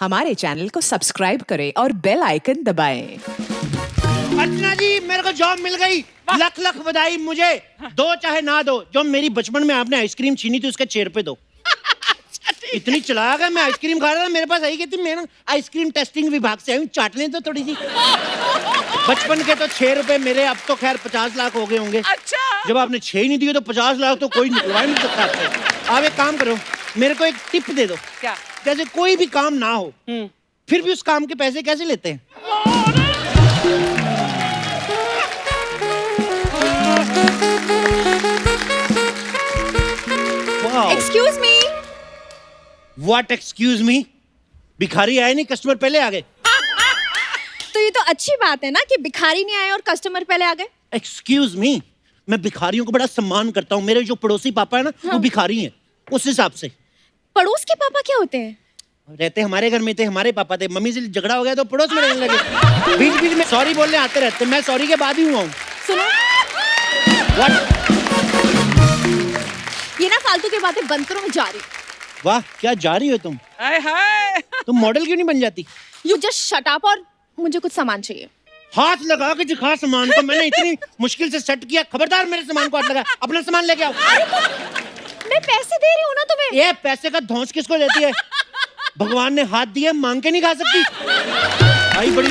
हमारे चैनल को सब्सक्राइब करें और बेल आइकन दबाएं। अर्चना जी, मेरे को जॉब मिल गई। लख लख बधाई। मुझे दो चाहे ना दो, जो मेरी बचपन में आपने आइसक्रीम छीनी थी उसके चेयर पे दो। इतनी चलाक है, मैं आइसक्रीम खा रहा था, मेरे पास आई कहती मैं ना आइसक्रीम टेस्टिंग विभाग से आई, चाटने तो थोड़ी सी। बचपन के तो 6 रुपए मेरे, अब तो खैर 50 लाख हो गए होंगे। अच्छा, जब आपने 6 ही नहीं दिए तो 50 लाख तो कोई निकलवा ही नहीं सकता आपसे। आप एक काम करो, मेरे को एक टिप दे दो। क्या? जैसे कोई भी काम ना हो फिर भी उस काम के पैसे कैसे लेते हैं? Excuse me. What excuse me? भिखारी आए नहीं, कस्टमर पहले आ गए। तो ये तो अच्छी बात है ना कि भिखारी नहीं आए और कस्टमर पहले आ गए। Excuse me, मैं भिखारियों को बड़ा सम्मान करता हूँ। मेरे जो पड़ोसी पापा है ना, वो भिखारी हैं। उस हिसाब से पड़ोस के पापा क्या होते हैं? रहते हमारे घर में थे, हमारे पापा थे। मम्मी से झगड़ा हो गया तो पड़ोस में रहने लगे। बीच बीच में सॉरी बोलने आते रहते। मैं सॉरी के बाद ही हुआ हूँ। सुनो, What? ये ना फालतू की बातें बंद करो, मैं जा रही हूँ। वाह, क्या जा रही हो तुम? हाय हाय। तुम मॉडल क्यों नहीं बन जाती? यू जस्ट शट अप और मुझे कुछ सामान चाहिए। हाथ लगा के दिखा सामान को। मैंने इतनी मुश्किल से सेट किया, खबरदार मेरे सामान को हाथ लगा। अपना सामान लेके आओ। मैं पैसे दे रही हूँ ना तुम्हें। ये पैसे का धौंस किसको देती है? भगवान ने हाथ दिया, मांग के नहीं खा सकती। आई बड़ी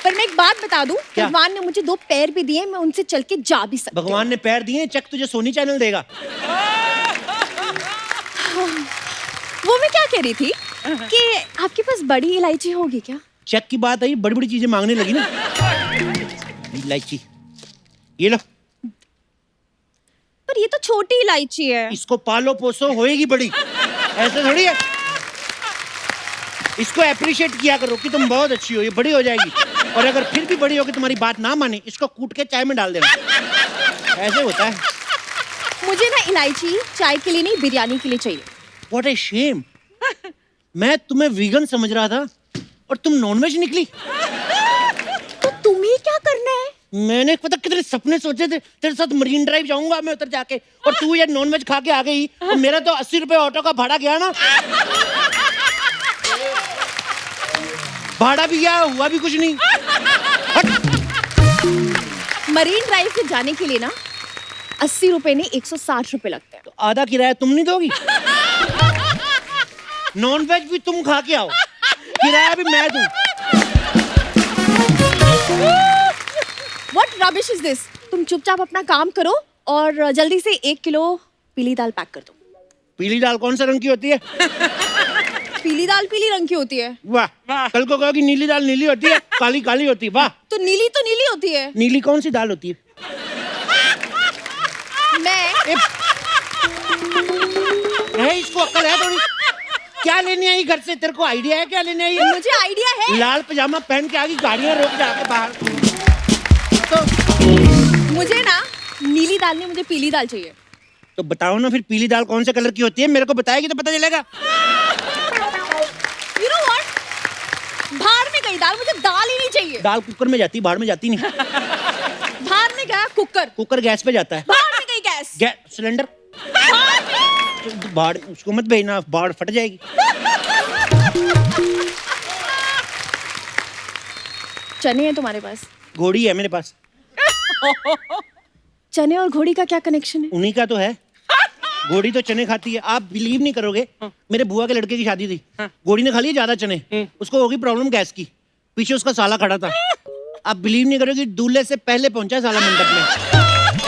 पर मैं एक बात बता दूं, क्या? भगवान ने मुझे 2 पैर भी दिए, मैं उनसे चल के जा भी सकती हूँ। भगवान ने पैर दिए, चेक तुझे सोनी चैनल देगा। वो मैं क्या कह रही थी कि आपके पास बड़ी इलायची होगी क्या? चेक की बात आई, बड़ी बड़ी चीजें मांगने लगी ना। इलायची ये लो। पर ये तो छोटी इलायची है। इसको पालो पोसो, होएगी बड़ी। ऐसे थोड़ी है। इसको अप्रिशिएट किया करो कि तुम बहुत अच्छी हो, ये बड़ी हो जाएगी। और अगर फिर भी बड़ी होगी, तुम्हारी बात ना माने, इसको कूट के चाय में डाल देना। ऐसे होता है। मुझे ना इलायची चाय के लिए नहीं, बिरयानी के लिए चाहिए। What a shame! मैं तुम्हें वीगन समझ रहा था और तुम नॉनवेज निकली। तो तुम्हें क्या करना है? मैंने पता कितने सपने सोचे थे, तेरे साथ मरीन ड्राइव जाऊंगा मैं उधर जाके, और तू ये नॉनवेज खा के आ गई। और मेरा तो 80 रुपए ऑटो का भाड़ा गया ना। भाड़ा भी गया, हुआ भी कुछ नहीं। मरीन ड्राइव से जाने के लिए ना 80 रुपए नहीं 160 रुपए लगते हैं। तो आधा किराया तुम नहीं दोगी? नॉनवेज भी तुम खा के आओ, किराया भी मैं दूं। What rubbish is this? तुम चुपचाप अपना काम करो और जल्दी से 1 किलो पीली दाल पैक कर दो। पीली दाल कौन सा रंग की होती है? पीली दाल पीली रंग की होती है। वाह, कल को कहो कि नीली दाल नीली होती है, काली काली होती है। वाह, तो नीली होती है। नीली कौन सी दाल होती है? मैं है, इसको अक्ल है थोड़ी? क्या लेने आई घर से? तेरे को आइडिया है क्या लेने आई? मुझे आइडिया है। लाल पजामा पहन के आ गई, गाड़ियां रोक जाके बाहर। तो मुझे ना नीली दाल नहीं, मुझे पीली दाल चाहिए। तो बताओ ना फिर, पीली दाल कौन से कलर की होती है? मेरे को बताएगी तो पता चलेगा। You know what? बाहर में गई दाल, मुझे दाल ही नहीं चाहिए। दाल कुकर में जाती, बाहर में जाती नहीं। बाहर में गया कुकर, कुकर गैस पे जाता है। बाहर में गई गैस, गैस सिलेंडर बाहर में। तो बाहर, उसको मत भेजना, बाहर फट जाएगी। चने हैं तुम्हारे पास? घोड़ी है मेरे पास। चने और घोड़ी का क्या कनेक्शन है? उन्हीं का तो है। घोड़ी तो चने खाती है। आप बिलीव नहीं करोगे, मेरे बुआ के लड़के की शादी थी। घोड़ी ने खा लिए ज्यादा चने, उसको होगी प्रॉब्लम गैस की। पीछे उसका साला खड़ा था। आप बिलीव नहीं करोगे, दूल्हे से पहले पहुंचा साला मंडप में।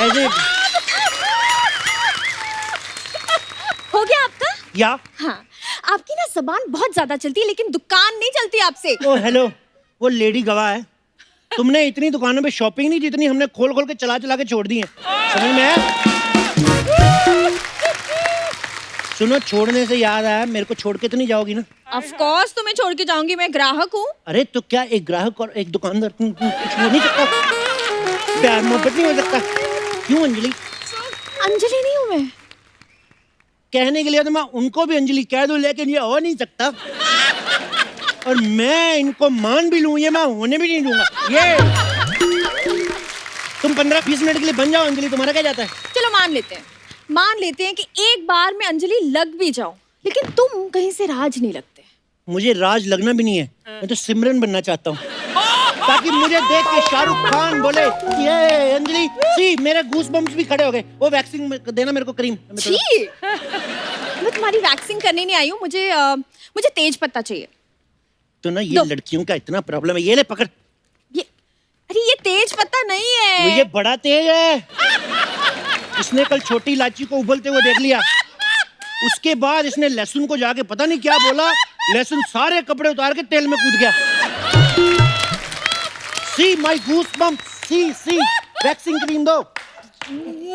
ऐसे हो गया आपका? या हाँ, आपकी ना जबान बहुत ज्यादा चलती है, लेकिन दुकान नहीं चलती आपसे। ओ हेलो, वो लेडी गवाह है। तुमने इतनी दुकानों पे शॉपिंग नहीं जितनी हमने खोल खोल के चला चला के छोड़ दी है। समझ में आया? सुनो, छोड़ने से याद आया, मेरे को छोड़ के तो नहीं जाओगी ना? Of course तुम्हें छोड़ के जाऊंगी, मैं ग्राहक हूँ। अरे तो क्या एक ग्राहक और एक दुकानदार कुछ हो नहीं सकता? प्यार मोहब्बत नहीं हो सकता? क्यों अंजलि? अंजलि नहीं हूँ मैं। कहने के लिए तो मैं उनको भी अंजलि कह दूं, लेकिन ये हो नहीं सकता। और मैं इनको मान भी लूं, ये मैं होने भी नहीं दूंगा। ये तुम 15-20 मिनट के लिए बन जाओ अंजलि, तुम्हारा क्या जाता है? चलो मान लेते हैं कि एक बार मैं अंजलि लग भी जाऊं, लेकिन तुम कहीं से राज नहीं लगते। मुझे राज लगना भी नहीं है, मैं तो सिमरन बनना चाहता हूँ ताकि मुझे देख के शाहरुख खान बोले ये अंजलि सी, मेरे गूस बम्प्स भी खड़े हो गए। वो वैक्सिंग देना मेरे को क्रीम। छी! मैं तुम्हारी वैक्सिंग करने नहीं आई हूँ, मुझे तेज पत्ता चाहिए। तो ना ये दो। लड़कियों का इतना प्रॉब्लम है। ये ले पकड़। अरे ये तेज पत्ता नहीं है। वो ये बड़ा तेज है। इसने कल छोटी इलायची को उबलते हुए देख लिया, उसके बाद इसने लहसुन को जाके पता नहीं क्या बोला, लहसुन सारे कपड़े उतार के तेल में कूद गया। See my goose bump, see waxing cream दो।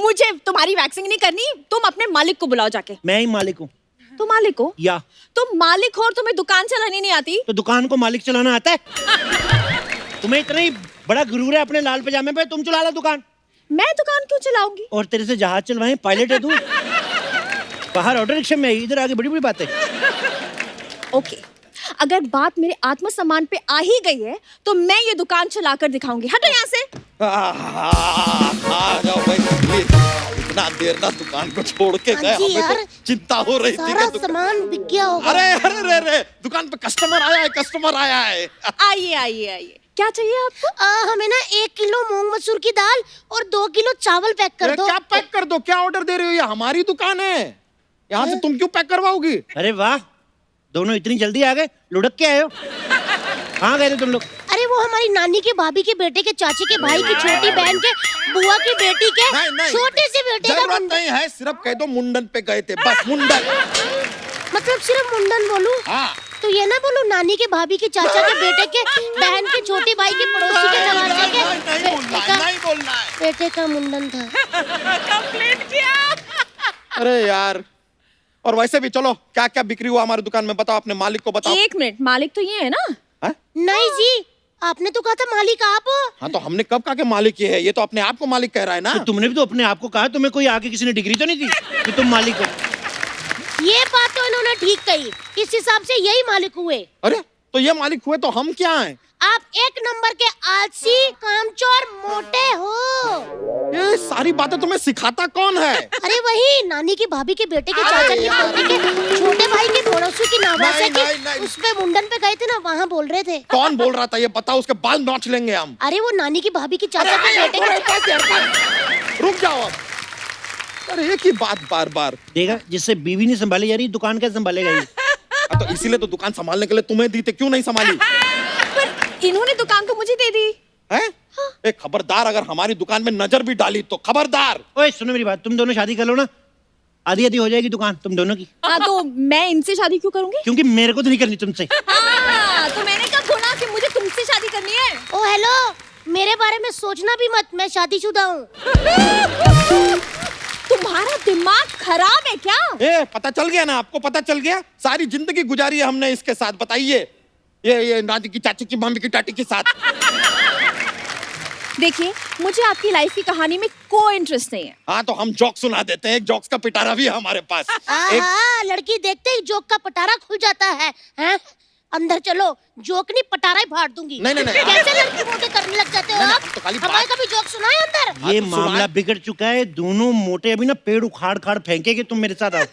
मुझे तुम्हारी वैक्सिंग नहीं करनी, तुम अपने मालिक को बुलाओ जाके। मैं ही मालिक हूँ। तुम मालिक हो? या तुम मालिक हो और तुम्हें दुकान चलानी नहीं आती? तो दुकान को मालिक चलाना आता है? तुम्हें इतना ही बड़ा गुरूर है अपने लाल पजामे पे, तुम चला लो दुकान। मैं दुकान क्यों चलाऊंगी? और तेरे से जहाज चलवाएं, पायलट है तू। बाहर ऑटो रिक्शा में, इधर आगे बड़ी बड़ी बातें। ओके, अगर बात मेरे आत्मसम्मान पे आ ही गई है तो मैं ये दुकान चलाकर दिखाऊंगी। हटो यहाँ से। आ जाओ भाई, इतना देर ना दुकान को छोड़ के गए, जी हमें यार, तो चिंता हो रही थी सारा कि सामान बिक गया होगा। अरे दुकान पे कस्टमर आया है, कस्टमर आया है। आइए आइए आइए, क्या चाहिए आपको? हमें ना 1 किलो मूंग मसूर की दाल और 2 किलो चावल पैक कर अरे दो। क्या पैक कर दो, क्या ऑर्डर दे रही हो? ये हमारी दुकान है, यहाँ से तुम क्यों पैक करवाओगी? अरे वाह, दोनों इतनी जल्दी आ गए, लुढ़क के आए हो। कहाँ गए थे तुम लोग? अरे वो हमारी नानी के भाभी के बेटे के चाची के भाई की छोटी बहन के बुआ की बेटी के नहीं, छोटे से बेटे का जरूरत नहीं है, सिर्फ कह दो मुंडन पे गए थे, बस मुंडन। मतलब सिर्फ मुंडन बोलूं? हाँ। तो ये ना बोलूं नानी के भाभी के चाचा के बेटे के बहन के छोटे भाई के पड़ोसी के नवासे के नहीं बोलना है। बेटे का मुंडन था। कंप्लीट किया। अरे यार, और वैसे भी चलो, क्या क्या बिक्री हुआ हमारी दुकान में बताओ, अपने मालिक को बताओ। 1 मिनट, मालिक तो ये है ना? नहीं जी, आपने तो कहा था मालिक आप हो। हाँ तो हमने कब कहा कि मालिक ये है? ये तो अपने आप को मालिक कह रहा है ना। तो तुमने भी तो अपने आप को कहा, तुम्हें कोई आके किसी ने डिग्री तो नहीं दी कि तुम मालिक हो? ये बात तो इन्होंने ठीक कही, इस हिसाब से यही मालिक हुए। अरे तो ये मालिक हुए तो हम क्या हैं? आप 1 नंबर के आलसी, कामचोर, मोटे हो। ये सारी बातें तुम्हें सिखाता कौन है? अरे वही नानी की भाभी के बेटे के चाचा की पोती के छोटे भाई के पड़ोसी की नवासे नहीं। की उसपे मुंडन पे गए थे ना, वहाँ बोल रहे थे। कौन बोल रहा था ये बताओ, उसके बाल नोच लेंगे हम। अरे वो नानी की भाभी की चाचा के बेटे के। रुक जाओ अब, अरे एक ही बात बार बार। देखा, जिससे बीवी नहीं संभाली जा रही, दुकान कैसे संभालेगा ये? तो इसीलिए तो दुकान संभालने के लिए तुम्हें दी थी, क्यों नहीं संभाली? पर इन्होंने दुकान तो मुझे दे दी है? एक खबरदार, अगर हमारी दुकान में नजर भी डाली तो खबरदार। ओए सुनो मेरी बात, तुम दोनों शादी कर लो ना, आधी आधी हो जाएगी दुकान तुम दोनों की। हाँ, तो मैं इनसे शादी क्यों करूंगी? क्योंकि मेरे को तो नहीं करनी तुमसे। हाँ, तो मैंने कब बोला कि मुझे तुमसे शादी करनी है? ओ हेलो, मेरे बारे में सोचना भी मत, मैं शादीशुदा हूँ। तुम्हारा दिमाग खराब है क्या? ए, पता चल गया ना आपको? पता चल गया, सारी जिंदगी गुजारी है हमने इसके साथ। बताइए, ये नानी की चाची की मम्मी की टाटी के साथ। देखिए, मुझे आपकी लाइफ की कहानी में कोई इंटरेस्ट नहीं है। हाँ तो हम जोक सुना देते हैं, एक जोक्स का पिटारा भी है हमारे पास। एक लड़की देखते ही जोक का पटारा खुल जाता है, हैं? अंदर चलो, जोक नहीं पटारा ही फाड़ दूंगी। नहीं। कैसे लड़की मोटे करने लग जाते हो नहीं, आप? तो खाली हमारे बात- कभी जोक सुनाए अंदर? ये तो मामला सुनाए। बिगड़ चुका है, दोनों मोटे अभी ना पेड़ उखाड़ खाड़ फेंकेंगे। तुम मेरे साथ आओ,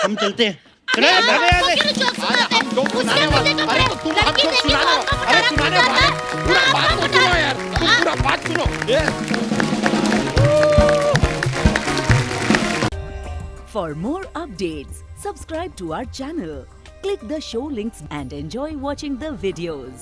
हम चलते हैं। चलो नहीं, भागो यहाँ से। क्यों जोक सुनाते? हम जोक उसके सुनाने वाले। मुझे अरे तो तुम हम लड़की जोक देखी सुनाने तो वाले। अरे आपका सुनाने पटारा वाले, खुल जाता है। पूरा बात तो सुनो यार, तुम पूरा बात सुनो। For more updates, subscribe to our channel, click the show links and enjoy watching the videos.